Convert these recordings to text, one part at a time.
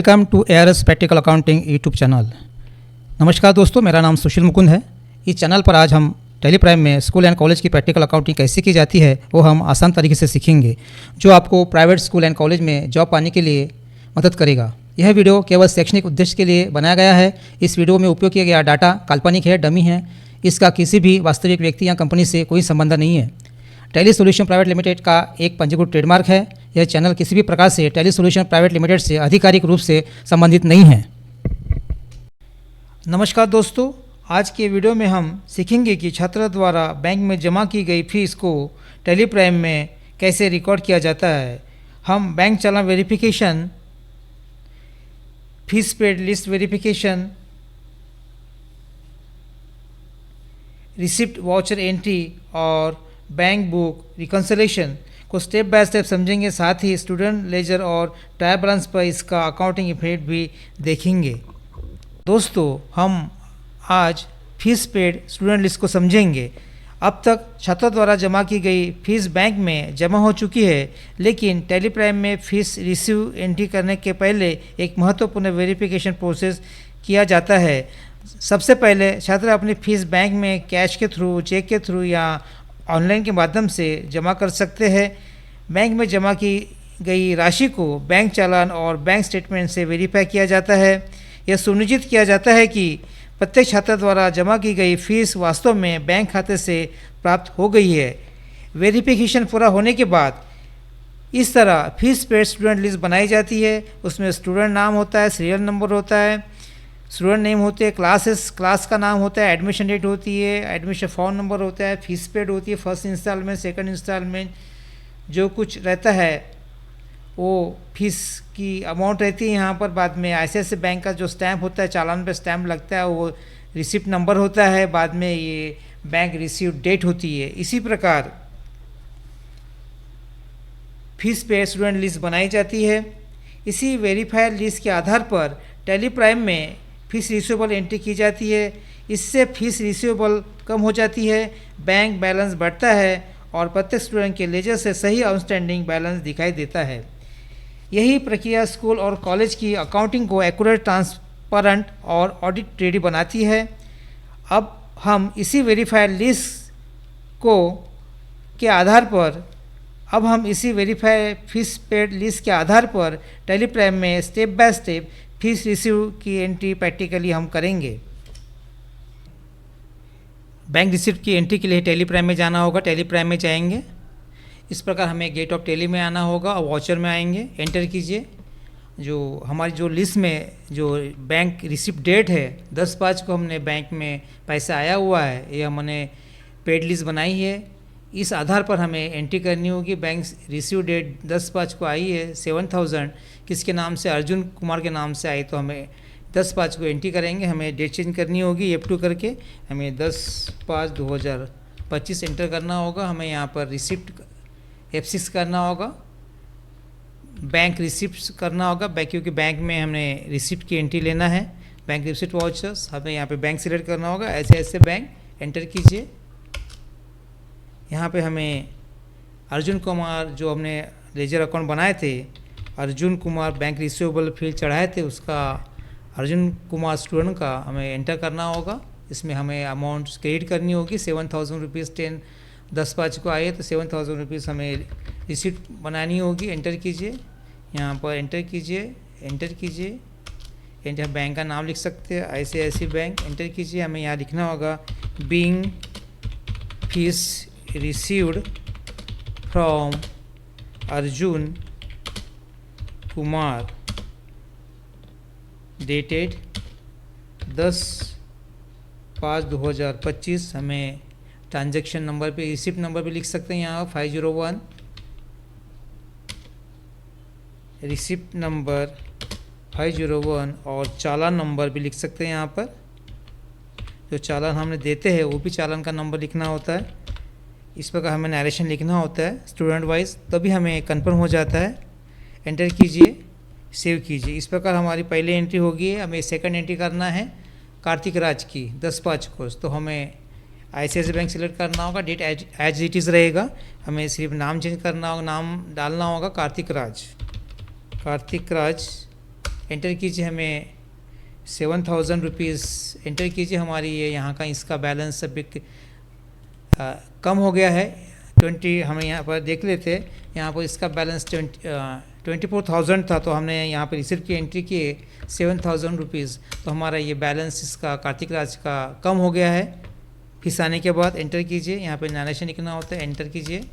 Welcome to ARS practical accounting YouTube channel. नमस्कार दोस्तों, मेरा नाम सुशील मुकुंद है। इस चैनल पर आज हम टेली प्राइम में स्कूल एंड कॉलेज की प्रैक्टिकल अकाउंटिंग कैसे की जाती है वो हम आसान तरीके से सीखेंगे, जो आपको प्राइवेट स्कूल एंड कॉलेज में जॉब पाने के लिए मदद करेगा। यह वीडियो केवल शैक्षणिक उद्देश्य के लिए बनाया गया है। इस वीडियो में उपयोग किया गया डाटा काल्पनिक है, डमी है। इसका किसी भी वास्तविक व्यक्ति या कंपनी से कोई संबंध नहीं है। टेली सॉल्यूशन प्राइवेट लिमिटेड का एक पंजीकृत ट्रेडमार्क है। यह चैनल किसी भी प्रकार से टेली सॉल्यूशन प्राइवेट लिमिटेड से आधिकारिक रूप से संबंधित नहीं है। नमस्कार दोस्तों, आज के वीडियो में हम सीखेंगे कि छात्र द्वारा बैंक में जमा की गई फीस को टेली प्राइम में कैसे रिकॉर्ड किया जाता है। हम बैंक चालान verification, fees paid list verification, receipt voucher entry और बैंक बुक रिकन्सिलेशन को स्टेप बाय स्टेप समझेंगे। साथ ही स्टूडेंट लेजर और ट्रायल बैलेंस पर इसका अकाउंटिंग इफेक्ट भी देखेंगे। दोस्तों, हम आज फीस पेड स्टूडेंट लिस्ट को समझेंगे। अब तक छात्रों द्वारा जमा की गई फीस बैंक में जमा हो चुकी है, लेकिन टेली प्राइम में फीस रिसीव एंट्री करने के पहले एक महत्वपूर्ण वेरिफिकेशन प्रोसेस किया जाता है। सबसे पहले छात्र अपनी फीस बैंक में कैश के थ्रू, चेक के थ्रू या ऑनलाइन के माध्यम से जमा कर सकते हैं। बैंक में जमा की गई राशि को बैंक चालान और बैंक स्टेटमेंट से वेरीफाई किया जाता है। यह सुनिश्चित किया जाता है कि प्रत्येक छात्र द्वारा जमा की गई फीस वास्तव में बैंक खाते से प्राप्त हो गई है। वेरिफिकेशन पूरा होने के बाद इस तरह फीस पेड स्टूडेंट लिस्ट बनाई जाती है। उसमें स्टूडेंट नाम होता है, सीरियल नंबर होता है, स्टूडेंट नेम होते हैं, क्लास का नाम होता है, एडमिशन डेट होती है, एडमिशन फॉर्म नंबर होता है, फीस पेड होती है, फर्स्ट इंस्टॉलमेंट, सेकंड इंस्टॉलमेंट, जो कुछ रहता है वो फीस की अमाउंट रहती है। यहाँ पर बाद में ICICI बैंक का जो स्टैम्प होता है, चालान पे स्टैम्प लगता है, वो रिसिप्ट नंबर होता है। बाद में ये बैंक रिसीव डेट होती है। इसी प्रकार फीस पेड स्टूडेंट लिस्ट बनाई जाती है। इसी वेरीफाइड लिस्ट के आधार पर टेली प्राइम में फीस रिसीवेबल एंट्री की जाती है। इससे फीस रिसीवेबल कम हो जाती है, बैंक बैलेंस बढ़ता है और प्रत्येक स्टूडेंट के लेजर से सही आउटस्टैंडिंग बैलेंस दिखाई देता है। यही प्रक्रिया स्कूल और कॉलेज की अकाउंटिंग को एक्यूरेट, ट्रांसपेरेंट और ऑडिट रेडी बनाती है। अब हम इसी verified list fees paid list के आधार पर टेली प्राइम में step by step fees receive की एंट्री प्रैक्टिकली हम करेंगे। बैंक रिसिप्ट की एंट्री के लिए टेली प्राइम में जाना होगा। टेली प्राइम में जाएंगे, इस प्रकार हमें गेट ऑफ टेली में आना होगा और वाउचर में आएंगे। एंटर कीजिए। जो हमारी जो लिस्ट में जो बैंक रिसिप्ट डेट है 10/5 को हमने बैंक में पैसा आया हुआ है, ये हमने पेड लिस्ट बनाई है। इस आधार पर हमें एंट्री करनी होगी। बैंक रिसीव डेट 10/5 को आई है 7000, किसके नाम से, अर्जुन कुमार के नाम से आई, तो हमें 10/5 को एंट्री करेंगे। हमें डेट चेंज करनी होगी F2 करके, हमें 10/5/2025 एंटर करना होगा। हमें यहाँ पर रिसिप्ट F6 करना होगा, बैंक रिसिप्ट करना होगा, क्योंकि बैंक में हमने रिसिप्ट की एंट्री लेना है। बैंक रिसिप्ट वाउचर्स, हमें यहाँ पे बैंक सिलेक्ट करना होगा, ऐसे बैंक एंटर कीजिए। यहाँ पे हमें अर्जुन कुमार, जो हमने लेजर अकाउंट बनाए थे, Arjun Kumar bank receivable field चढ़ाए थे, उसका अर्जुन कुमार स्टूडेंट का हमें एंटर करना होगा। इसमें हमें अमाउंट क्रेडिट करनी होगी 7000 रुपीज़। 10/5 को आए तो 7000 रुपीज़ हमें रिसिप्ट बनानी होगी। एंटर कीजिए, यहाँ पर एंटर कीजिए। एंटर बैंक का नाम लिख सकते हैं, ICICI बैंक। एंटर कीजिए। हमें यहाँ लिखना होगा being fees received from Arjun Kumar dated 10/5/2025। हमें ट्रांजैक्शन नंबर पे, रिसिप्ट नंबर पे लिख सकते हैं यहाँ 501, रिसिप्ट नंबर 501, और चालान नंबर भी लिख सकते हैं यहाँ पर। जो चालान हमने देते हैं वो भी चालान का नंबर लिखना होता है। इस प्रकार हमें नरेशन लिखना होता है स्टूडेंट वाइज, तभी हमें कंफर्म हो जाता है। एंटर कीजिए, सेव कीजिए। इस प्रकार हमारी पहली एंट्री होगी। हमें सेकंड एंट्री करना है कार्तिक राज की 10/5 को, तो हमें ICICI बैंक सिलेक्ट करना होगा। डेट एज इट इज़ रहेगा। हमें सिर्फ नाम चेंज करना होगा, नाम डालना होगा कार्तिक राज। एंटर कीजिए, हमें 7,000 रुपीज़ एंटर कीजिए। हमारी ये यहाँ का इसका बैलेंस अभी कम हो गया है 20, हमें यहाँ पर देख लेते हैं। यहाँ पर इसका बैलेंस 24,000 था, तो हमने यहाँ पर रिसिप्ट की एंट्री किए 7,000 रुपीज़, तो हमारा ये बैलेंस इसका कार्तिक राज का कम हो गया है। फीस आने के बाद एंटर कीजिए, यहाँ पे नरेशन लिखना होता है, एंटर कीजिए।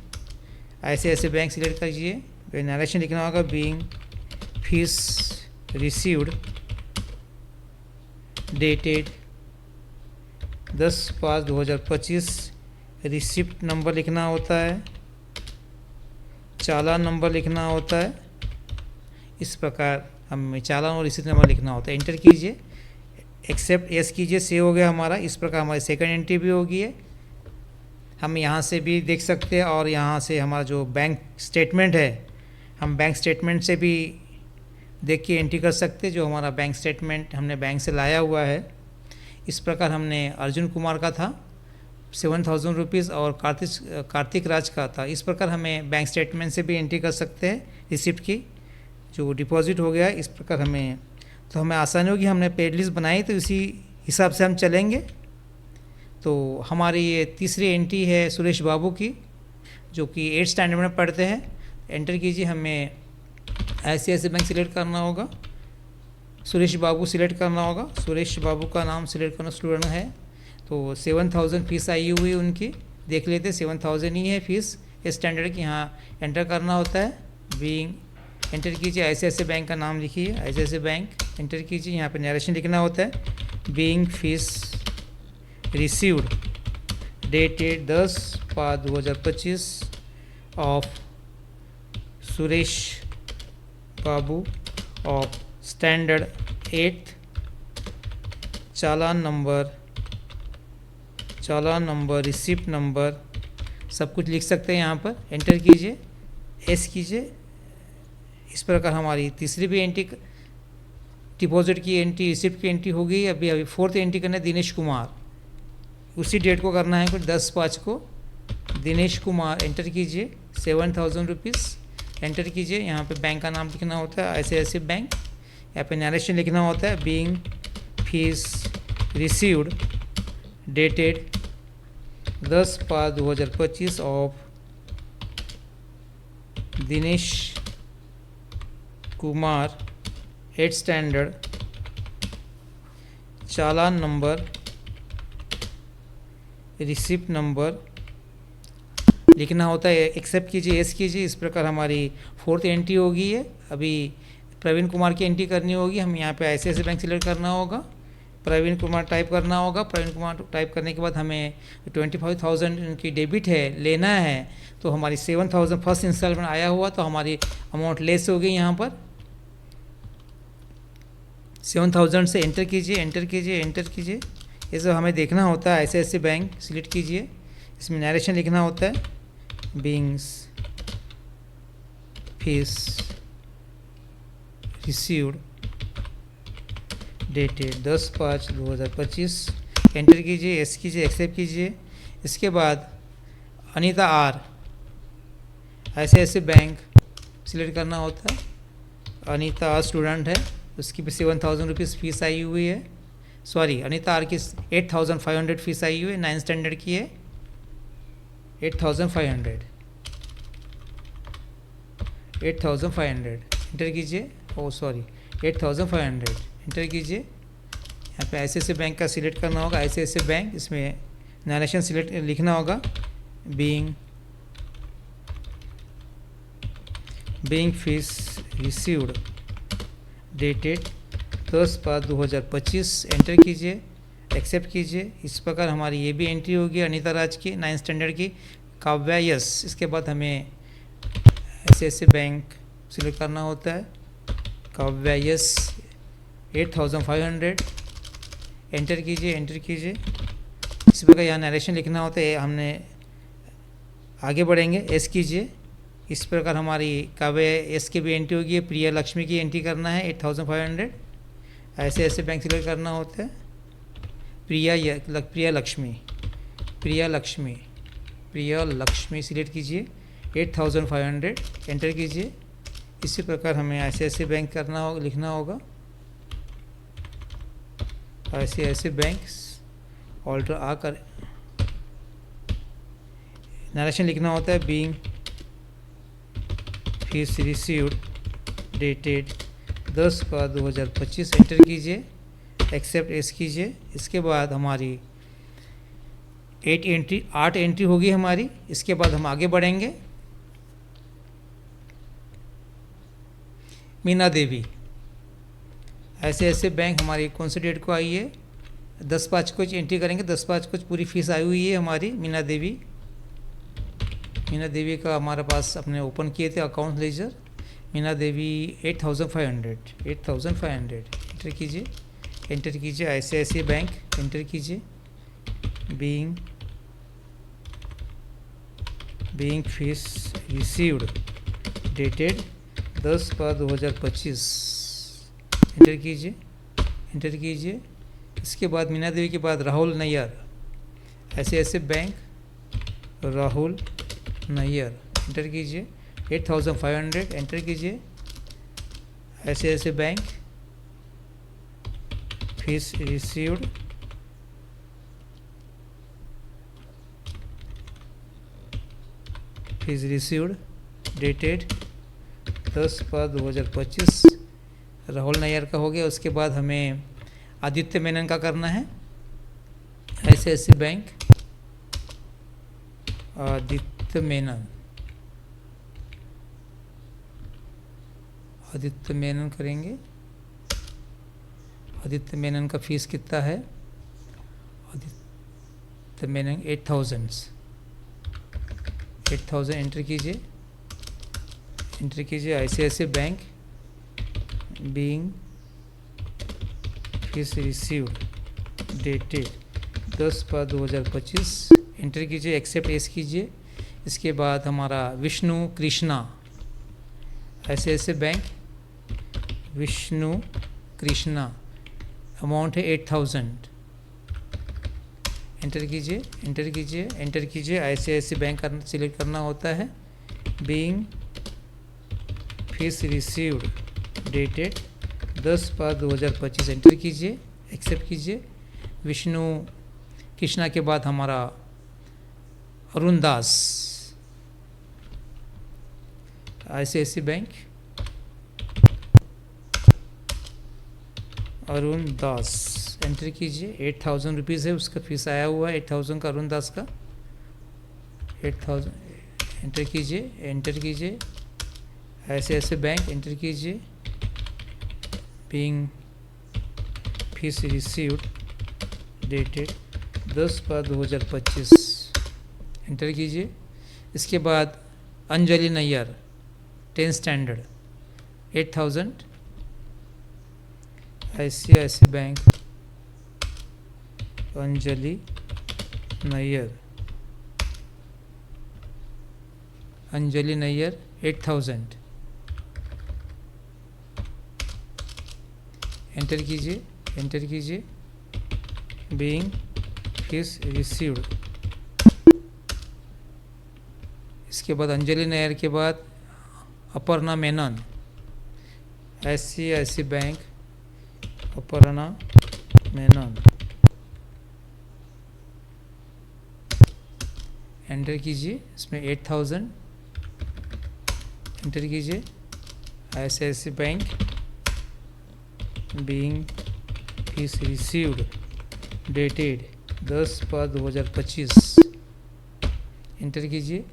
ऐसे ऐसे बैंक सिलेक्ट कीजिए, फिर नरेशन लिखना होगा, being fees received dated 10/5/2025। Receipt number लिखना होता है, चालान नंबर लिखना होता है। इस प्रकार हमें चालान और रिसिप्ट नंबर लिखना होता है। एंटर कीजिए, एक्सेप्ट यस कीजिए, सेव हो गया हमारा। इस प्रकार हमारी सेकंड एंट्री भी होगी है। हम यहाँ से भी देख सकते हैं, और यहाँ से हमारा जो बैंक स्टेटमेंट है, हम बैंक स्टेटमेंट से भी देख के एंट्री कर सकते हैं, जो हमारा बैंक स्टेटमेंट हमने बैंक से लाया हुआ है। इस प्रकार हमने अर्जुन कुमार का था 7,000 रुपीज़, और कार्तिक राज का था। इस प्रकार हमें बैंक स्टेटमेंट से भी एंट्री कर सकते हैं रिसिप्ट की, जो डिपॉजिट हो गया है। इस प्रकार हमें आसानी होगी। हमने पेड लिस्ट बनाई, तो इसी हिसाब से हम चलेंगे। तो हमारी ये तीसरी एंट्री है सुरेश बाबू की, जो कि 8th स्टैंडर्ड में पढ़ते हैं। एंटर कीजिए, हमें ICICI बैंक सिलेक्ट करना होगा, सुरेश बाबू सिलेक्ट करना होगा। सुरेश बाबू का नाम सिलेक्ट करना स्टूडेंट है। तो 7,000 फीस आई हुई उनकी, देख लेते 7,000 ही है फीस स्टैंडर्ड की। यहाँ एंटर करना होता है, बीइंग एंटर कीजिए, ICICI बैंक का नाम लिखिए, ICICI बैंक एंटर कीजिए। यहाँ पे नरेशन लिखना होता है, being fees received dated 10/5/2025 of Suresh Babu of standard 8th। Challan number, receipt number सब कुछ लिख सकते हैं यहाँ पर। एंटर कीजिए, एस कीजिए। इस प्रकार हमारी तीसरी भी एंट्री, डिपॉजिट की एंट्री, रिसिप्ट की एंट्री हो गई। अभी 4th एंट्री करना है दिनेश कुमार, उसी डेट को करना है, कुछ 10/5 को। दिनेश कुमार एंटर कीजिए, 7,000 रुपीज़ एंटर कीजिए। यहाँ पे बैंक का नाम लिखना होता है, ICICI बैंक। यहाँ पे नरेशन लिखना होता है, being fees received dated 10/5/2025 of Dinesh Kumar 8th standard. Challan number, receipt number लिखना होता है, एक्सेप्ट कीजिए, एस कीजिए। इस प्रकार हमारी 4th एंट्री होगी है। अभी प्रवीण कुमार की एंट्री करनी होगी। हम यहाँ पे ICICI बैंक सिलेक्ट करना होगा, प्रवीण कुमार टाइप करना होगा। प्रवीण कुमार टाइप करने के बाद हमें 25,000 उनकी डेबिट है, लेना है। तो हमारी 7,000 फर्स्ट इंस्टॉलमेंट आया हुआ, तो हमारी अमाउंट लेस हो गई। यहाँ पर 7,000 से एंटर कीजिए, एंटर कीजिए, एंटर कीजिए। ये सब हमें देखना होता है। ICICI बैंक सिलेक्ट कीजिए, इसमें नरेशन लिखना होता है, being fees received dated 10/5/2025। Enter कीजिए, एस कीजिए, एक्सेप्ट कीजिए। इसके बाद Anita R, ICICI bank select करना होता है। अनीता आर स्टूडेंट है, उसकी भी 7,000 रुपीज़ फीस आई हुई है। सॉरी, अनीता आर की 8,500 फीस आई हुई है, 9th स्टैंडर्ड की है। 8,500 एंटर कीजिए। ओ सॉरी, 8,500 एंटर कीजिए। यहाँ पे ICICI बैंक का सिलेक्ट करना होगा, ICICI बैंक। इसमें नरेशन सिलेक्ट लिखना होगा, being fees received dated 10/5/2025। Enter कीजिए, एक्सेप्ट कीजिए। इस प्रकार हमारी ये भी एंट्री होगी अनीता राज की, 9th स्टैंडर्ड की। काव्या यस। इसके बाद हमें ICICI बैंक सिलेक्ट करना होता है, काव्या यस 8,500 एंटर कीजिए, एंटर कीजिए। इसी प्रकार यहाँ नरेशन लिखना होता है। हमने आगे बढ़ेंगे, एस कीजिए। इस प्रकार हमारी काव्या एस की भी एंट्री होगी। प्रिया लक्ष्मी की एंट्री करना है 8,500। ICICI बैंक सिलेक्ट करना होता है, प्रिया लक्ष्मी सिलेक्ट कीजिए, 8,500 एंटर कीजिए। इसी प्रकार हमें ICICI बैंक करना होगा, लिखना होगा, ICICI बैंक ऑल्टर आ कर नरेशन लिखना होता है, being fees received dated 10/2025 enter कीजिए, एक्सेप्ट एस कीजिए। इसके बाद हमारी 8 एंट्री होगी हमारी। इसके बाद हम आगे बढ़ेंगे। मीना देवी ICICI बैंक हमारी कौन सी डेट को आई है? 10/5 को एंट्री करेंगे। 10/5 को पूरी फीस आई हुई है हमारी। मीना देवी का हमारे पास अपने ओपन किए थे account ledger. Meena Devi 8,500 enter कीजिए ICICI बैंक एंटर कीजिए, being fees received dated 10/2025 enter कीजिए। इसके बाद मीना देवी के बाद Rahul Nayyar ICICI bank, Rahul Nayyar enter कीजिए, 8,500 एंटर कीजिए ICICI bank, fees received dated 10/2025 Rahul Nayyar का हो गया। उसके बाद हमें आदित्य मेनन का करना है ICICI बैंक, आदित्य मेनन करेंगे। आदित्य मेनन का फीस कितना है? आदित्य मेनन 8,000 एंटर कीजिए ICICI bank, being fees received dated 10/2025 enter कीजिए, एक्सेप्ट एस कीजिए। इसके बाद हमारा Vishnu Krishna ICICI bank, Vishnu Krishna amount है 8,000 एंटर कीजिए ICICI बैंक सिलेक्ट करना होता है, being fees received dated 10/2025 enter कीजिए, एक्सेप्ट कीजिए। विष्णु कृष्णा के बाद हमारा अरुण दास ICICI बैंक, अरुण दास एंटर कीजिए, 8,000 रुपीज़ है उसका फीस आया हुआ है, 8,000 का अरुण दास का 8,000 एंटर कीजिए ICICI बैंक एंटर कीजिए, being fees received dated 10/2025 enter कीजिए। इसके बाद Anjali Nayyar 10th standard 8,000 ICICI bank, Anjali Nayyar 8,000 enter कीजिए बीइंग फीस रिसीव्ड। इसके बाद अंजलि नैयर के बाद Aparna Menon ICICI bank, Aparna Menon enter कीजिए, इसमें 8,000 एंटर कीजिए ICICI bank, being fees received dated 10/2025 enter कीजिए।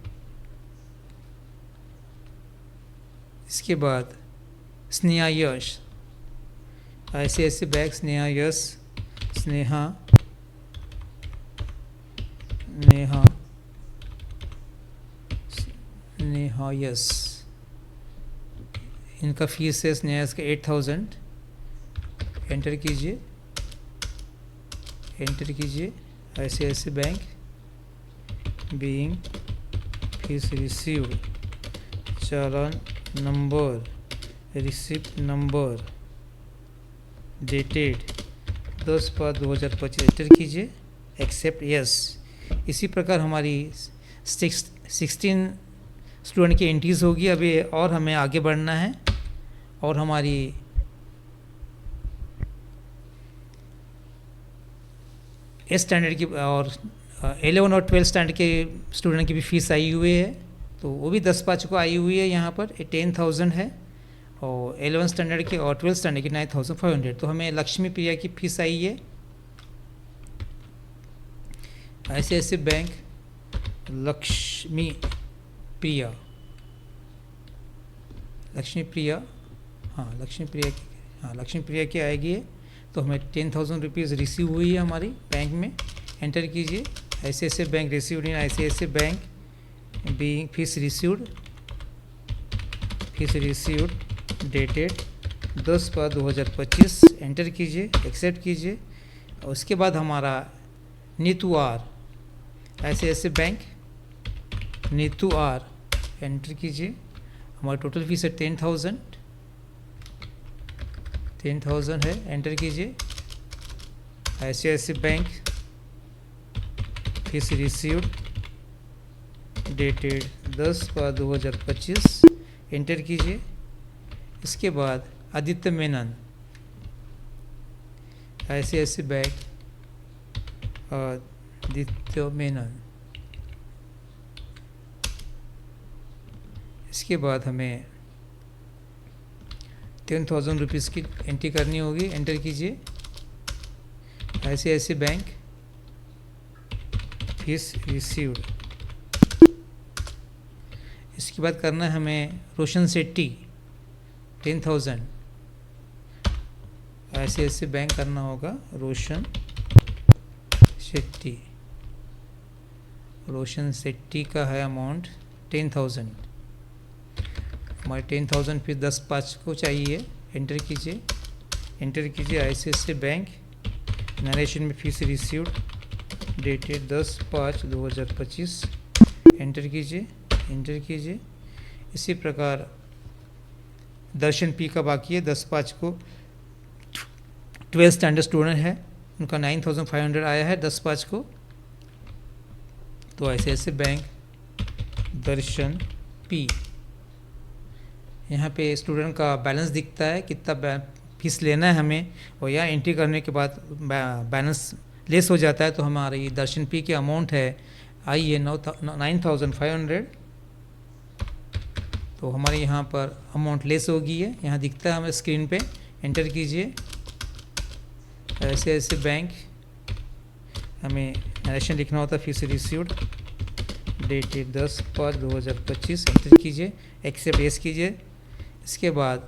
इसके बाद स्नेहा यश ICICI बैंक, स्नेहा यश इनका फीस है स्नेहा यश का 8,000 एंटर कीजिए ICICI bank, being fees received चालान number, receipt number dated 10/2025 enter कीजिए, एक्सेप्ट यस। इसी प्रकार हमारी 16 स्टूडेंट की एंट्रीज होगी अभी, और हमें आगे बढ़ना है। और हमारी एस स्टैंडर्ड की और 11 और 12 स्टैंडर्ड के स्टूडेंट की भी फीस आई हुई है, तो वो भी 10 पाँच को आई हुई है। यहाँ पर 10,000 है और 11 स्टैंडर्ड की और 12 स्टैंडर्ड की 9,500। तो हमें लक्ष्मी प्रिया की फीस आई है। ICICI बैंक लक्ष्मी प्रिया, लक्ष्मी प्रिया की आएगी है। तो हमें 10,000 रुपीज़ रिसीव हुई है हमारी बैंक में। एंटर कीजिए, ICICI bank received in ICICI bank being fees received dated 10/2025। Enter कीजिए, एक्सेप्ट कीजिए। और उसके बाद हमारा Neetu R, ICICI bank Neetu R, enter कीजिए। हमारी टोटल फीस है 10,000 है। एंटर कीजिए। ICICI bank fees received dated 10/2025। Enter कीजिए। इसके बाद आदित्य मेनन, ICICI बैंक आदित्य मेनन। इसके बाद हमें 10,000 रुपीज़ की एंट्री करनी होगी। एंटर कीजिए। ICICI bank fees received. इसके बाद करना है हमें रोशन शेट्टी 10,000। ICICI बैंक करना होगा रोशन शेट्टी का है अमाउंट 10,000। हमारे 10,000 फिर 10/5 को चाहिए। एंटर कीजिए। ICICI बैंक नरेशन में फीस रिसीव्ड डेटेड 10/5/2025। एंटर कीजिए। इसी प्रकार दर्शन पी का बाकी है 10/5 को, 12 स्टैंडर्ड स्टूडेंट है, उनका 9,500 आया है 10/5 को। तो ICICI बैंक दर्शन पी, यहाँ पे स्टूडेंट का बैलेंस दिखता है, कितना फीस लेना है हमें, और यहाँ एंट्री करने के बाद बैलेंस लेस हो जाता है। तो हमारी दर्शन पी की अमाउंट है आई है 9,500। तो हमारे यहाँ पर अमाउंट लेस हो गई है, यहाँ दिखता है हमें स्क्रीन पे। एंटर कीजिए। ICICI बैंक हमें नरेशन लिखना होता है, फीस रिसीव्ड डेटेड 10/5/2025। एंटर कीजिए, एक्सेप्ट यस कीजिए। इसके बाद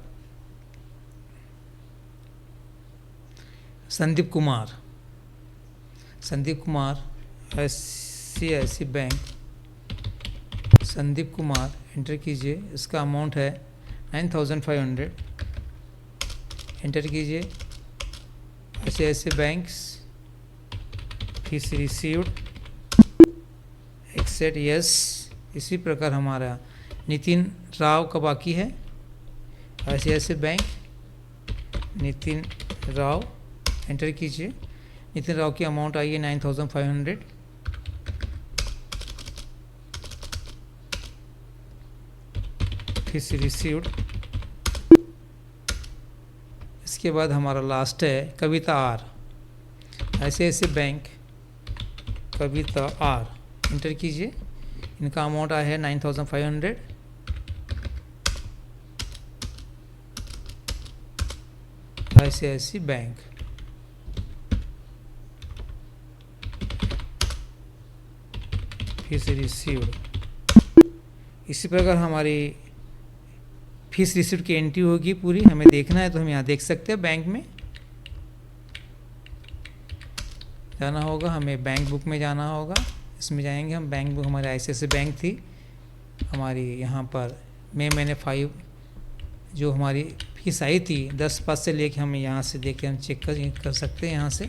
Sandeep Kumar ICICI bank Sandeep Kumar, enter कीजिए। इसका अमाउंट है 9,500। एंटर कीजिए। ICICI bank fees received, accept yes. इसी प्रकार हमारा नितिन राव का बाकी है, ICICI bank Nitin Rao. Enter कीजिए। नितिन राव की अमाउंट आई है 9,500। Fees received. इसके बाद हमारा लास्ट है Kavita R, ICICI bank Kavita R. Enter कीजिए। इनका अमाउंट आया है 9,500। ICICI bank. Fees received. इसी प्रकार हमारी फीस रिसीव्ड की एंट्री होगी पूरी, हमें देखना है तो हम यहाँ देख सकते हैं। बैंक में जाना होगा, हमें बैंक बुक में जाना होगा। इसमें जाएंगे हम, बैंक बुक हमारे ICICI बैंक थी हमारी। यहाँ पर मैंने 5 जो हमारी फीस आई थी 10/5 से लेके, हमें यहाँ से देख के हम चेक कर सकते हैं। यहाँ से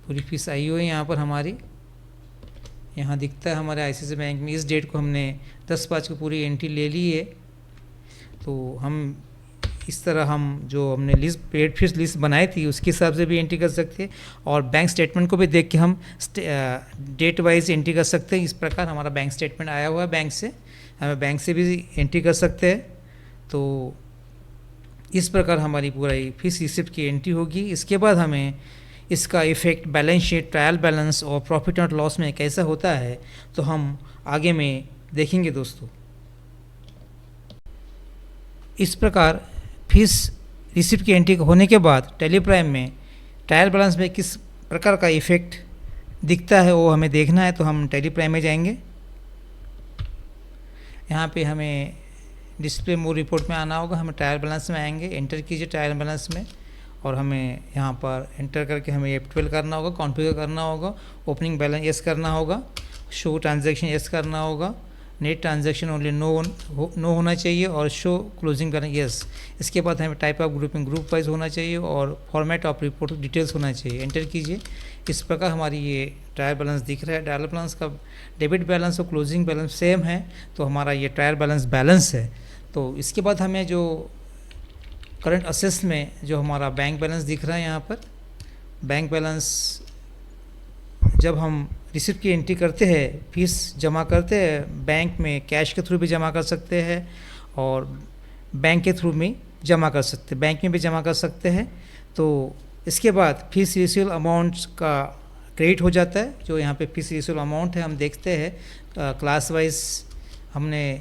पूरी फीस आई हुई है यहाँ पर हमारी, यहाँ दिखता है हमारे ICICI बैंक में। इस डेट को हमने 10/5 को पूरी एंट्री ले ली है। तो हम इस तरह हम जो हमने लिस्ट पेड फीस लिस्ट बनाई थी उसके हिसाब से भी एंट्री कर सकते हैं, और बैंक स्टेटमेंट को भी देख के हम डेट वाइज एंट्री कर सकते हैं। इस प्रकार हमारा बैंक स्टेटमेंट आया हुआ है बैंक से, हमें बैंक से भी एंट्री कर सकते हैं। तो इस प्रकार हमारी पूरी फीस रिसिप्ट की एंट्री होगी। इसके बाद हमें इसका effect balance sheet, trial balance और प्रॉफिट एंड लॉस में कैसा होता है, तो हम आगे में देखेंगे दोस्तों। इस प्रकार फीस रिसिप्ट की एंट्री होने के बाद टैली प्राइम में ट्रायल बैलेंस में किस प्रकार का इफ़ेक्ट दिखता है वो हमें देखना है। तो हम टैली प्राइम में जाएंगे। यहाँ पे हमें डिस्प्ले मोर रिपोर्ट में आना होगा। हमें ट्रायल बैलेंस में आएंगे, एंटर कीजिए ट्रायल बैलेंस में, और हमें यहाँ पर एंटर करके हमें F12 करना होगा, कॉन्फ़िगर करना होगा, ओपनिंग बैलेंस यस करना होगा, शो ट्रांजैक्शन यस करना होगा, नेट ट्रांजैक्शन ओनली नो होना चाहिए, और शो क्लोजिंग बैलेंस यस। इसके बाद हमें type of grouping group wise होना चाहिए, और फॉर्मेट ऑफ रिपोर्ट डिटेल्स होना चाहिए। एंटर कीजिए। इस प्रकार हमारी ये ट्रायल बैलेंस दिख रहा है। ट्रायल बैलेंस का डेबिट बैलेंस और क्लोजिंग बैलेंस सेम है, तो हमारा ये ट्रायल बैलेंस है। तो इसके बाद हमें जो करंट असेट्स में जो हमारा बैंक बैलेंस दिख रहा है, यहाँ पर बैंक बैलेंस जब हम रिसिप्ट की एंट्री करते हैं, फीस जमा करते हैं, बैंक में कैश के थ्रू भी जमा कर सकते हैं और बैंक के थ्रू भी जमा कर सकते हैं, बैंक में भी जमा कर सकते हैं। तो इसके बाद फीस रिसीवेबल अमाउंट्स का क्रेडिट हो जाता है। जो यहाँ पे फीस रिसीवेबल अमाउंट है हम देखते हैं, क्लास वाइज हमने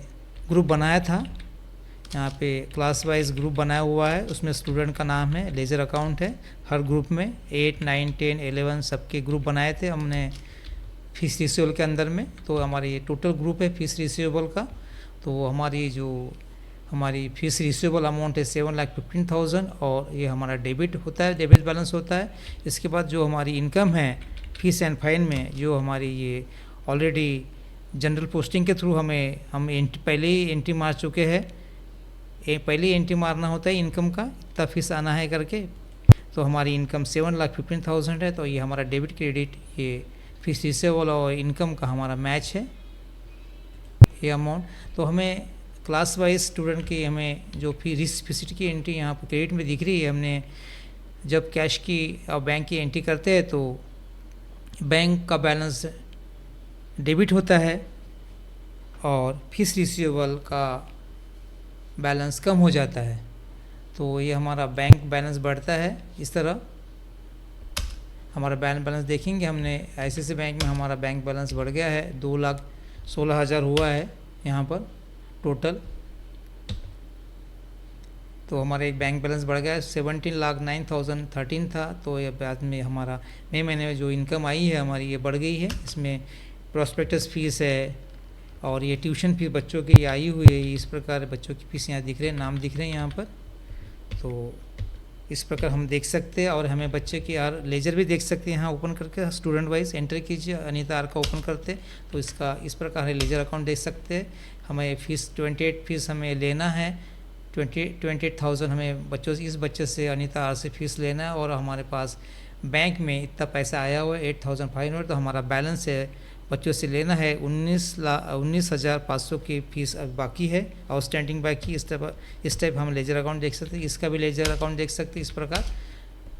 ग्रुप बनाया था। यहाँ पे क्लास वाइज ग्रुप बनाया हुआ है, उसमें स्टूडेंट का नाम है, लेजर अकाउंट है। हर ग्रुप में 8, 9, 10, 11 सबके ग्रुप बनाए थे हमने फीस रिसीवेबल के अंदर में। तो हमारी ये टोटल ग्रुप है फीस रिसीवेबल का। तो हमारी फीस रिसीवेबल अमाउंट है 7,15,000, और ये हमारा डेबिट होता है, डेबिट बैलेंस होता है। इसके बाद जो हमारी इनकम है फीस एंड फाइन में, जो हमारी ये ऑलरेडी जनरल पोस्टिंग के थ्रू हम पहले ही एंट्री मार चुके हैं, पहले ही एंट्री मारना होता है इनकम का, इतना फीस आना है करके। तो हमारी इनकम 7,15,000 है, तो ये हमारा डेबिट क्रेडिट ये फीस रिसीवेबल और इनकम का हमारा मैच है ये अमाउंट। तो हमें क्लास वाइज स्टूडेंट की हमें जो फीस की एंट्री यहाँ पर क्रेडिट में दिख रही है। हमने जब कैश की और बैंक की एंट्री करते हैं तो बैंक का बैलेंस डेबिट होता है और फीस रिसीवेबल का बैलेंस कम हो जाता है। तो ये हमारा बैंक बैलेंस बढ़ता है। इस तरह हमारा बैंक बैलेंस देखेंगे, हमने ICICI बैंक में हमारा बैंक बैलेंस बढ़ गया है, 2,16,000 हुआ है यहाँ पर टोटल। तो हमारा एक बैंक बैलेंस बढ़ गया है, 17,09,013 था। तो ये बाद में हमारा मई महीने में जो इनकम आई है हमारी ये बढ़ गई है। इसमें प्रॉस्पेक्टस फीस है और ये ट्यूशन फीस बच्चों की आई हुई है। इस प्रकार बच्चों की फीस यहाँ दिख रहे हैं, नाम दिख रहे हैं यहाँ पर। तो इस प्रकार हम देख सकते हैं, और हमें बच्चे की यार लेजर भी देख सकते हैं यहाँ ओपन करके। स्टूडेंट वाइज एंटर कीजिए, अनीता आर का ओपन करते, तो इसका इस प्रकार है लेजर अकाउंट देख सकते हैं। हमें फीस 28 फीस हमें लेना है, 28,000 हमें इस बच्चे से अनीता आर से फीस लेना है, और हमारे पास बैंक में इतना पैसा आया हुआ है 8,500। तो हमारा बैलेंस है बच्चों से लेना है 19,500 की फीस अब बाकी है, आउटस्टैंडिंग बाकी। इस टाइप हम लेजर अकाउंट देख सकते हैं, इसका भी लेजर अकाउंट देख सकते हैं। इस प्रकार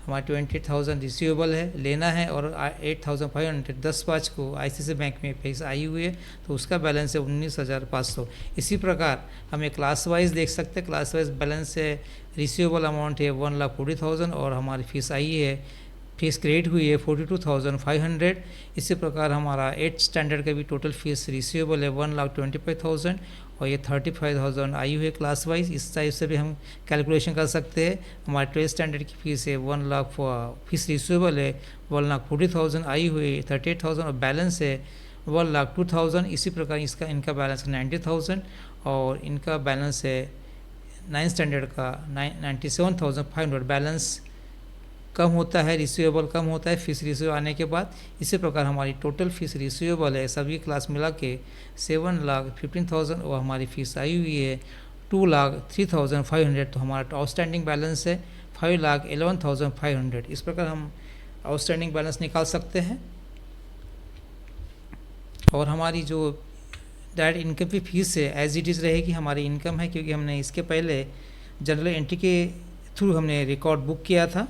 हमारा 28,000 रिसीवेबल है, लेना है, और 8,500 10/5 को ICICI बैंक में पैसा आई हुई है, तो उसका बैलेंस है 19,500। इसी प्रकार हमें क्लास वाइज देख सकते हैं। क्लास वाइज बैलेंस है, रिसीवेबल अमाउंट है 1,40,000, और हमारी फीस आई है, फीस क्रेडिट हुई है 42,500। इसी प्रकार हमारा 8th स्टैंडर्ड का भी टोटल फीस रिसीवेबल है 1,25,000, और ये 35,000 आई हुई है क्लास वाइज। इस टाइप से भी हम कैलकुलेशन कर सकते हैं। हमारे 12th स्टैंडर्ड की फीस है 1 लाख, फीस रिसीवेबल है 1,40,000 आई हुई है 38,000, और बैलेंस है 1,02,000। इसी प्रकार इनका बैलेंस है 90,000, और इनका बैलेंस है 9th स्टैंडर्ड का 97,500। बैलेंस कम होता है, रिसीवेबल कम होता है फीस रिसीव आने के बाद। इसी प्रकार हमारी टोटल फीस रिसीवेबल है सभी क्लास मिला के 7,15,000, और हमारी फ़ीस आई हुई है 2,03,500। तो हमारा आउटस्टैंडिंग बैलेंस है 5,11,500। इस प्रकार हम आउटस्टैंडिंग बैलेंस निकाल सकते हैं। और हमारी जो डायरेक्ट इनकम की फ़ीस है एज इट इज़ रहेगी, हमारी इनकम है, क्योंकि हमने इसके पहले जनरल एंट्री के थ्रू हमने रिकॉर्ड बुक किया था।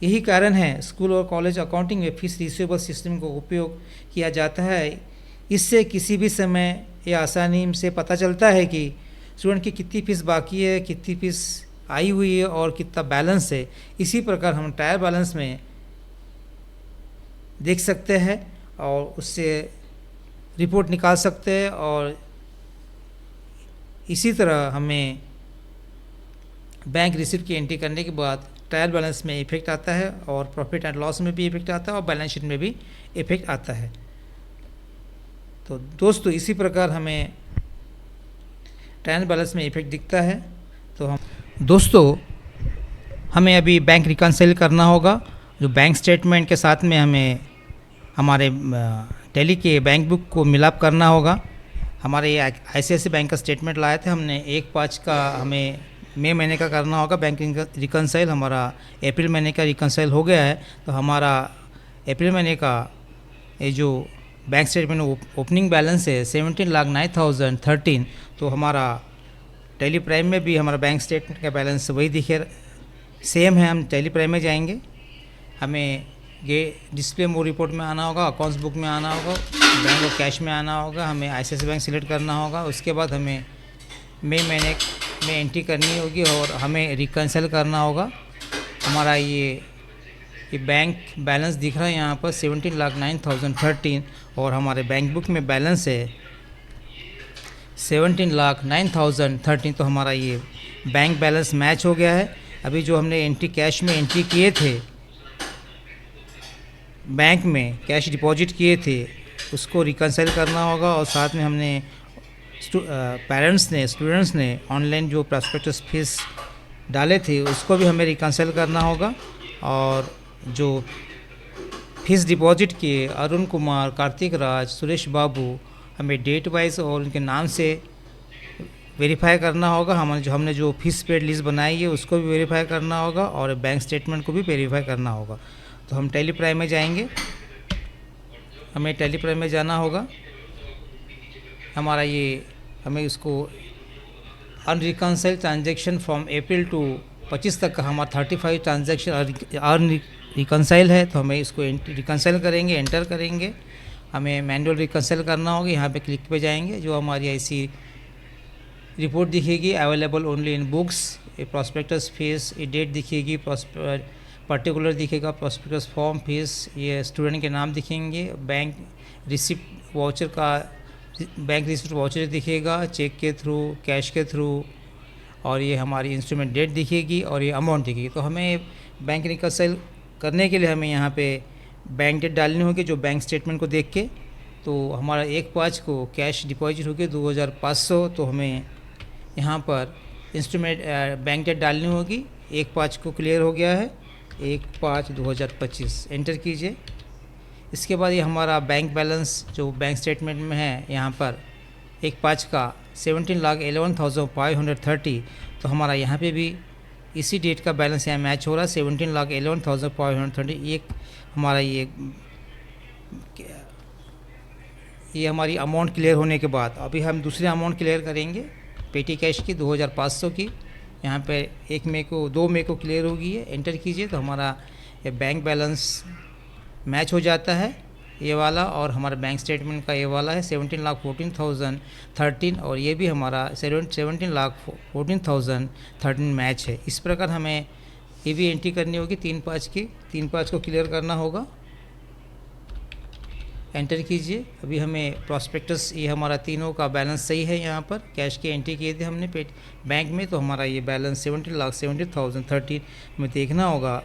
यही कारण है स्कूल और कॉलेज अकाउंटिंग में फीस रिसीवेबल सिस्टम को उपयोग किया जाता है। इससे किसी भी समय या आसानी से पता चलता है कि स्टूडेंट की कितनी फ़ीस बाकी है, कितनी फ़ीस आई हुई है और कितना बैलेंस है। इसी प्रकार हम ट्रायल बैलेंस में देख सकते हैं और उससे रिपोर्ट निकाल सकते हैं। और इसी तरह हमें बैंक रिसिप्ट की एंट्री करने के बाद ट्रायल बैलेंस में इफेक्ट आता है और प्रॉफिट एंड लॉस में भी इफेक्ट आता है और बैलेंस शीट में भी इफेक्ट आता है। तो दोस्तों इसी प्रकार हमें ट्रायल बैलेंस में इफेक्ट दिखता है। तो हम दोस्तों हमें अभी बैंक रिकन्सिल करना होगा। जो बैंक स्टेटमेंट के साथ में हमें हमारे टैली के बैंक बुक को मिलाप करना होगा। हमारे ये ICICI बैंक का स्टेटमेंट लाए थे हमने 1/5 का, हमें मई महीने का करना होगा बैंक रिकन्साइल। हमारा अप्रैल महीने का रिकन्साइल हो गया है, तो हमारा अप्रैल महीने का ये जो बैंक स्टेटमेंट ओपनिंग बैलेंस है 17,09,013। तो हमारा टैली प्राइम में भी हमारा बैंक स्टेटमेंट का बैलेंस वही दिखे सेम है। हम टैली प्राइम में जाएंगे, हमें ये डिस्प्ले मोड रिपोर्ट में आना होगा, अकाउंट्स बुक में आना होगा, बैंक और कैश में आना होगा, हमें ICICI बैंक सिलेक्ट करना होगा। उसके बाद हमें मई महीने में एंट्री करनी होगी और हमें रिकन्सिल करना होगा। हमारा ये बैंक बैलेंस दिख रहा है यहाँ पर 17,09,013 और हमारे बैंक बुक में बैलेंस है 17,09,013। तो हमारा ये बैंक बैलेंस मैच हो गया है। अभी जो हमने एंट्री कैश में एंट्री किए थे, बैंक में कैश डिपॉजिट किए थे, उसको रिकन्सिल करना होगा। और साथ में हमने स्टूडेंट्स ने ऑनलाइन जो प्रॉस्पेक्टस फीस डाले थे उसको भी हमें रिकन्सिल करना होगा। और जो फीस डिपॉजिट किए अरुण कुमार, कार्तिक राज, सुरेश बाबू, हमें डेट वाइज और उनके नाम से वेरीफाई करना होगा। हमने जो फीस पेड लिस्ट बनाई है उसको भी वेरीफाई करना होगा और बैंक स्टेटमेंट को भी वेरीफाई करना होगा। तो हम टैली प्राइम में जाएंगे, हमें टैली प्राइम में जाना होगा। हमारा हमें इसको अनरिकन्साइल्ड ट्रांजैक्शन फ्रॉम अप्रैल टू 25 तक का हमारा 35 ट्रांजैक्शन अनरिकन्साइल है। तो हमें इसको रिकन्साइल करेंगे, एंटर करेंगे। हमें मैनुअल रिकन्साइल करना होगा, यहाँ पे क्लिक पे जाएंगे। जो हमारी ऐसी रिपोर्ट दिखेगी अवेलेबल ओनली इन बुक्स, ये प्रॉस्पेक्टस फीस, ये डेट दिखेगी, पर्टिकुलर दिखेगा, प्रॉस्पेक्टस फॉर्म फीस, ये स्टूडेंट के नाम दिखेंगे, बैंक रिसिप्ट वाउचर का बैंक रिसिप्ट वाउचर दिखेगा, चेक के थ्रू, कैश के थ्रू, और ये हमारी इंस्ट्रूमेंट डेट दिखेगी और ये अमाउंट दिखेगी। तो हमें बैंक रिकन्सिल करने के लिए हमें यहाँ पे बैंक डेट डालनी होगी जो बैंक स्टेटमेंट को देख के। तो हमारा 1/5 को कैश डिपॉजिट होगी 2,500। तो हमें यहाँ पर इंस्ट्रूमेंट बैंक डेट डालनी होगी। 1/5 को क्लियर हो गया है, 1/5/2025 एंटर कीजिए। इसके बाद ये हमारा बैंक बैलेंस जो बैंक स्टेटमेंट में है यहाँ पर 1/5 का 17,11,530। तो हमारा यहाँ पे भी इसी डेट का बैलेंस यहाँ मैच हो रहा है 17,11,530। एक हमारा ये हमारी अमाउंट क्लियर होने के बाद अभी हम दूसरे अमाउंट क्लियर करेंगे पेटी कैश की 2,500 की। यहाँ पे 2 मई को क्लियर होगी है, एंटर कीजिए। तो हमारा ये बैंक बैलेंस मैच हो जाता है ये वाला, और हमारा बैंक स्टेटमेंट का ये वाला है 17,14,013 और ये भी हमारा 17,14,013 मैच है। इस प्रकार हमें ये भी एंट्री करनी होगी 3/5 की, 3/5 को क्लियर करना होगा, एंटर कीजिए। अभी हमें प्रॉस्पेक्टस ये हमारा तीनों का बैलेंस सही है। यहाँ पर कैश की एंट्री किए थे हमने बैंक में, तो हमारा ये बैलेंस 17,70,013 में देखना होगा।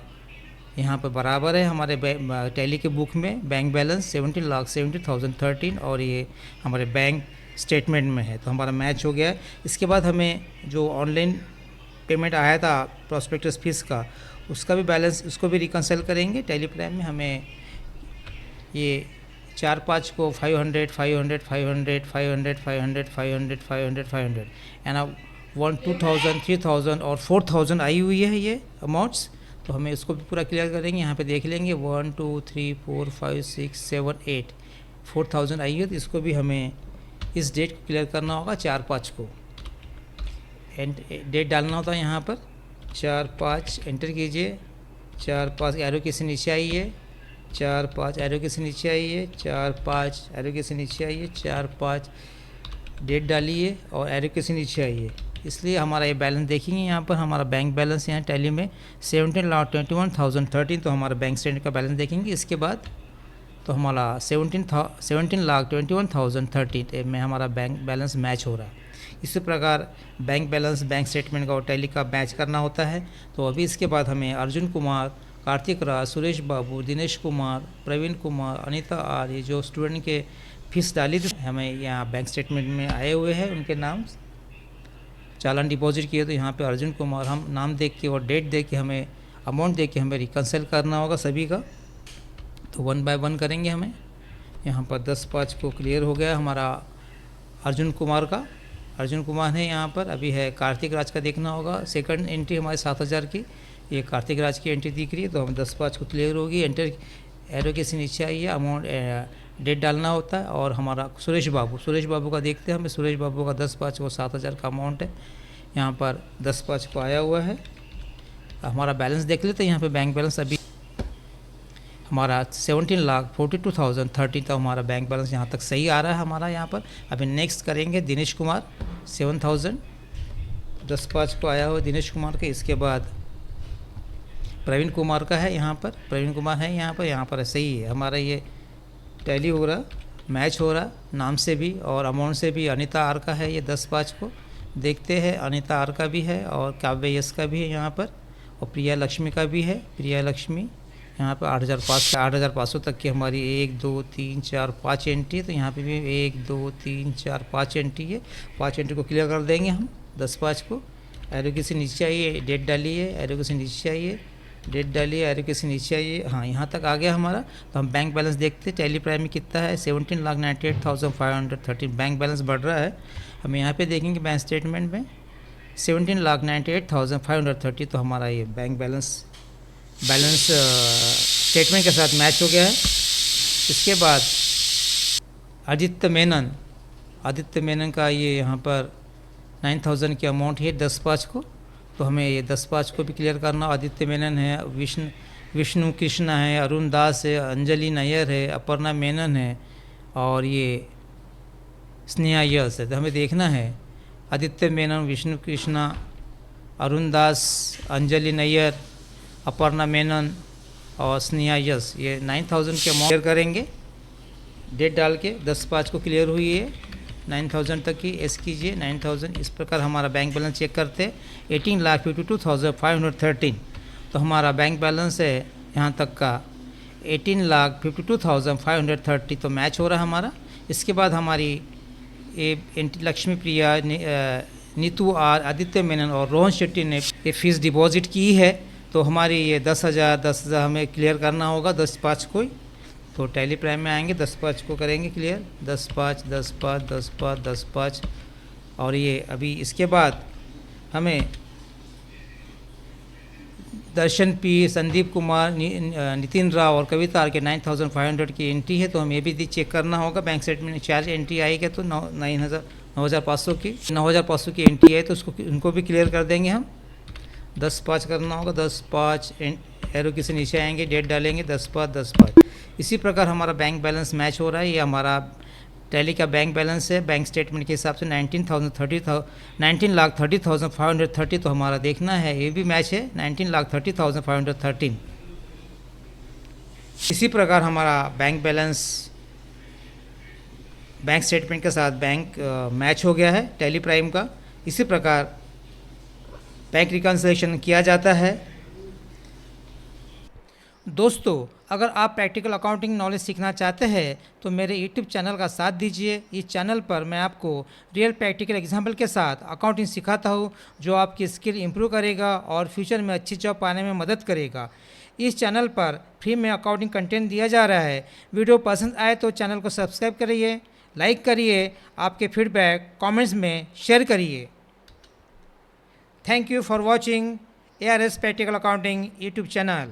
यहाँ पर बराबर है हमारे टैली के बुक में बैंक बैलेंस 17,70,013 और ये हमारे बैंक स्टेटमेंट में है। तो हमारा मैच हो गया है। इसके बाद हमें जो ऑनलाइन पेमेंट आया था प्रॉस्पेक्टस फीस का, उसका भी बैलेंस, उसको भी रिकन्सिल करेंगे टैली प्राइम में। हमें ये 4/5 को 500 500 500 500 500 500 500 500 एंड 1 2,000 3,000 और 4,000 आई हुई है ये अमाउंट्स। तो हमें इसको भी पूरा क्लियर करेंगे। यहाँ पे देख लेंगे 1 2 3 4 5 6 7 8 4,000 आई है। तो इसको भी हमें इस डेट को क्लियर करना होगा 4/5 को, एंड डेट डालना होता है यहाँ पर 4/5 एंटर कीजिए। 4/5 एरो के से नीचे आइए, 4/5 एरो के से नीचे आइए, 4/5 एरो के से नीचे आइए, 4/5 डेट डालिए और एरो के से नीचे आइए। इसलिए हमारा ये बैलेंस देखेंगे यहाँ पर हमारा बैंक बैलेंस यहाँ टैली में 17,21,013। तो हमारा बैंक स्टेटमेंट का बैलेंस देखेंगे। इसके बाद तो हमारा 17,21,030 में हमारा बैंक बैलेंस मैच हो रहा है। इसी प्रकार बैंक बैलेंस बैंक स्टेटमेंट का और टैली का मैच करना होता है। तो अभी इसके बाद हमें अर्जुन कुमार, कार्तिक राज, सुरेश बाबू, दिनेश कुमार, प्रवीण कुमार, अनीता आर, ये जो स्टूडेंट के फीस डाली थी हमें यहाँ बैंक स्टेटमेंट में आए हुए हैं, उनके नाम चालान डिपॉजिट किए। तो यहाँ पे अर्जुन कुमार हम नाम देख के और डेट देख के हमें अमाउंट देख के हमें रिकंसिल करना होगा सभी का। तो 1 बाय 1 करेंगे हमें। यहाँ पर 10/5 को क्लियर हो गया हमारा अर्जुन कुमार का। अर्जुन कुमार है यहाँ पर। अभी है कार्तिक राज का देखना होगा। सेकंड एंट्री हमारे 7,000 की, ये कार्तिक राज की एंट्री दिख रही है। तो हम 10/5 को क्लियर होगी। एंटर एरो के से नीचे आइए, अमाउंट डेट डालना होता है। और हमारा सुरेश बाबू का देखते हैं हमें। सुरेश बाबू का 10/5 को 7,000 का अमाउंट है। यहाँ पर 10/5 को आया हुआ है। हमारा बैलेंस देख लेते हैं। यहाँ पे बैंक बैलेंस अभी हमारा 17,42,030 तो हमारा बैंक बैलेंस यहाँ तक सही आ रहा है हमारा यहाँ पर। अभी नेक्स्ट करेंगे दिनेश कुमार 7,000, 10/5 को आया हुआ दिनेश कुमार के। इसके बाद प्रवीण कुमार का है यहाँ पर। प्रवीण कुमार है यहाँ पर सही है हमारा। ये टैली हो रहा, मैच हो रहा नाम से भी और अमाउंट से भी। अनीता आर का है ये 10/5 को देखते हैं। अनीता आर का भी है और काव्य यश का भी है यहाँ पर। और प्रिया लक्ष्मी का भी है। प्रिया लक्ष्मी यहाँ पर 8,500 तक की हमारी 1 2 3 4 5 एंट्री। तो यहाँ पे भी 1 2 3 4 5 एंट्री है। 5 एंट्री को क्लियर कर देंगे हम 10/5 को। एरो के से नीचे आइए, डेट डालिए। एरो के से नीचे आइए, डेट डालिए। एरो के से नीचे आइए। हाँ, यहाँ तक आ गया हमारा। तो हम बैंक बैलेंस देखते हैं टैली प्राइम में कितना है। 17,98,530 बैंक बैलेंस बढ़ रहा है। हम यहाँ पे देखेंगे बैंक स्टेटमेंट में 17,98,530। तो हमारा ये बैंक बैलेंस स्टेटमेंट के साथ मैच हो गया है। इसके बाद आदित्य मेनन का ये यहाँ पर 9,000 की अमाउंट है 10/5 को। तो हमें ये 10/5 को भी क्लियर करना। आदित्य मेनन है, विष्णु कृष्णा है, अरुण दास है, अंजलि नैयर है, अपर्णा मेनन है और ये स्नेहा यश है। तो हमें देखना है आदित्य मेनन, विष्णु कृष्णा, अरुण दास, अंजलि नैयर, अपर्णा मेनन और स्नेहा यश, ये 9,000 के अमाउंट क्लियर करेंगे। डेट डाल के 10/5 को क्लियर हुई है। 9,000 तक की एस कीजिए। 9,000 इस प्रकार हमारा बैंक बैलेंस चेक करते हैं। 18,52,513 तो हमारा बैंक बैलेंस है यहाँ तक का 18,52,530 तो मैच हो रहा है हमारा। इसके बाद हमारी लक्ष्मी प्रिया, नीतू आर, आदित्य मेनन और रोहन शेट्टी ने ये फीस डिपॉजिट की है। तो हमारी ये 10,000 हमें क्लियर करना होगा 10/5 को ही। तो टैली प्राइम में आएंगे, 10/5 को करेंगे क्लियर। 10/5 और ये अभी इसके बाद हमें दर्शन पी, संदीप कुमार, नितिन राव और कविता आर के 9,500 की एंट्री है। तो हमें ये भी चेक करना होगा। बैंक स्टेटमेंट में 4 एंट्री आएगी तो 9,500 की एंट्री है। तो उनको भी क्लियर कर देंगे हम। 10/5 करना होगा। 10/5 एरो के से नीचे आएंगे, डेट डालेंगे 10/5। इसी प्रकार हमारा बैंक बैलेंस मैच हो रहा है। ये हमारा टैली का बैंक बैलेंस है। बैंक स्टेटमेंट के हिसाब से 19,30,530 तो हमारा देखना है। ये भी मैच है 19,30,513। इसी प्रकार हमारा बैंक बैलेंस बैंक स्टेटमेंट के साथ बैंक मैच हो गया है टैली प्राइम का। इसी प्रकार बैंक रिकन्सिलेशन किया जाता है। दोस्तों, अगर आप प्रैक्टिकल अकाउंटिंग नॉलेज सीखना चाहते हैं तो मेरे यूट्यूब चैनल का साथ दीजिए। इस चैनल पर मैं आपको रियल प्रैक्टिकल एग्जाम्पल के साथ अकाउंटिंग सिखाता हूँ जो आपकी स्किल इंप्रूव करेगा और फ्यूचर में अच्छी जॉब पाने में मदद करेगा। इस चैनल पर फ्री में अकाउंटिंग कंटेंट दिया जा रहा है। वीडियो पसंद आए तो चैनल को सब्सक्राइब करिए, लाइक करिए, आपके फीडबैक कमेंट्स में शेयर करिए। Thank you for watching ARS Practical Accounting YouTube channel.